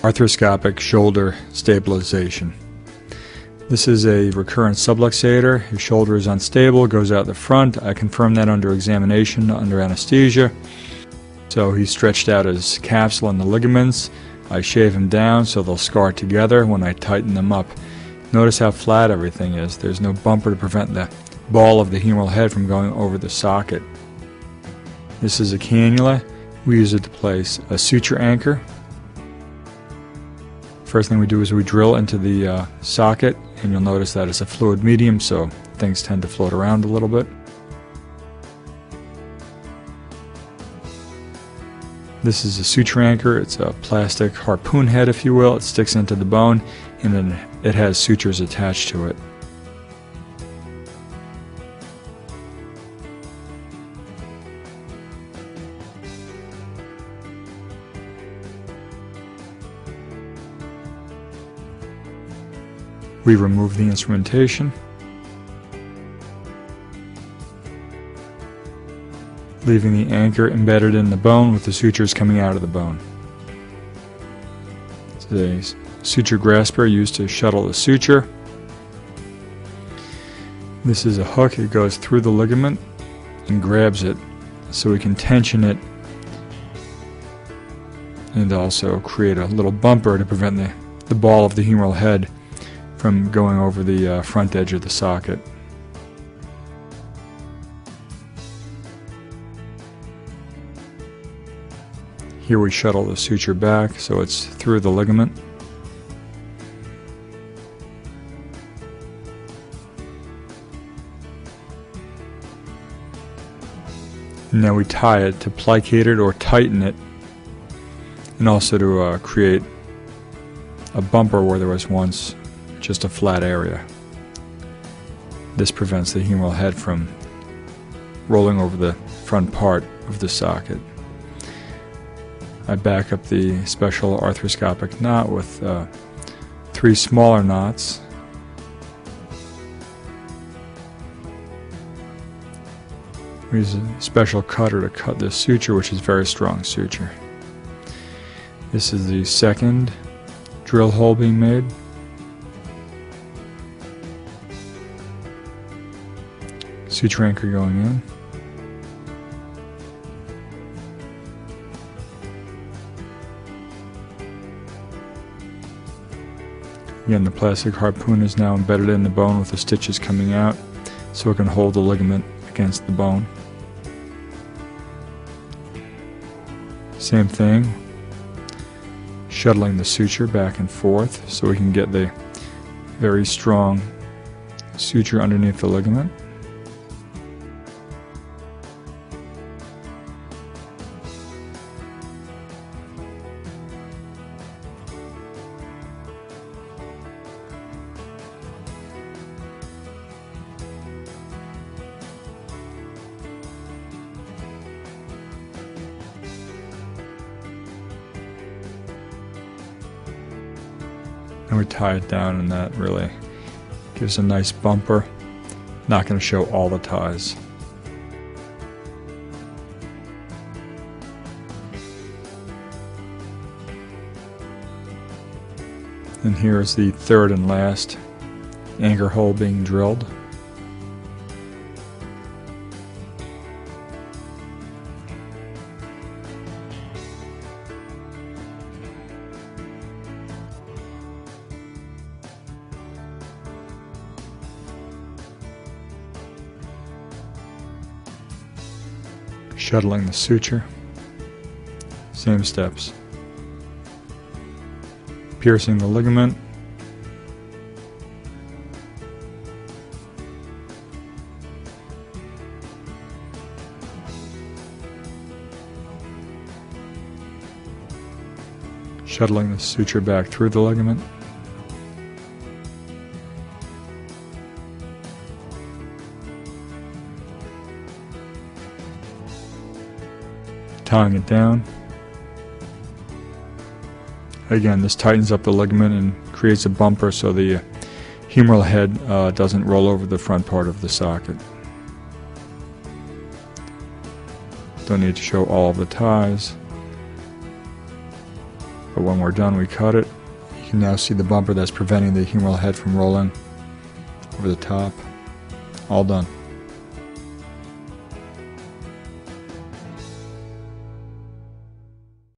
Arthroscopic shoulder stabilization. This is a recurrent subluxator. His shoulder is unstable, goes out the front. I confirmed that under examination, under anesthesia. So he stretched out his capsule and the ligaments. I shave him down so they'll scar together when I tighten them up. Notice how flat everything is. There's no bumper to prevent the ball of the humeral head from going over the socket. This is a cannula. We use it to place a suture anchor. First thing we do is we drill into the socket, and you'll notice that it's a fluid medium, so things tend to float around a little bit. This is a suture anchor. It's a plastic harpoon head, if you will. It sticks into the bone, and then it has sutures attached to it. We remove the instrumentation, leaving the anchor embedded in the bone with the sutures coming out of the bone. It's a suture grasper used to shuttle the suture. This is a hook. It goes through the ligament and grabs it so we can tension it and also create a little bumper to prevent the ball of the humeral head from going over the front edge of the socket. Here we shuttle the suture back so it's through the ligament. Now we tie it to plicate it or tighten it, and also to create a bumper where there was once just a flat area. This prevents the humeral head from rolling over the front part of the socket. I back up the special arthroscopic knot with 3 smaller knots. We use a special cutter to cut this suture, which is very strong suture. This is the second drill hole being made. Suture anchor going in. Again, the plastic harpoon is now embedded in the bone with the stitches coming out so it can hold the ligament against the bone. Same thing, shuttling the suture back and forth so we can get the very strong suture underneath the ligament. And we tie it down, and that really gives a nice bumper. Not going to show all the ties. And here is the third and last anchor hole being drilled. Shuttling the suture, same steps. Piercing the ligament, shuttling the suture back through the ligament, tying it down. Again, this tightens up the ligament and creates a bumper so the humeral head doesn't roll over the front part of the socket. Don't need to show all of the ties. But when we're done, we cut it. You can now see the bumper that's preventing the humeral head from rolling over the top. All done.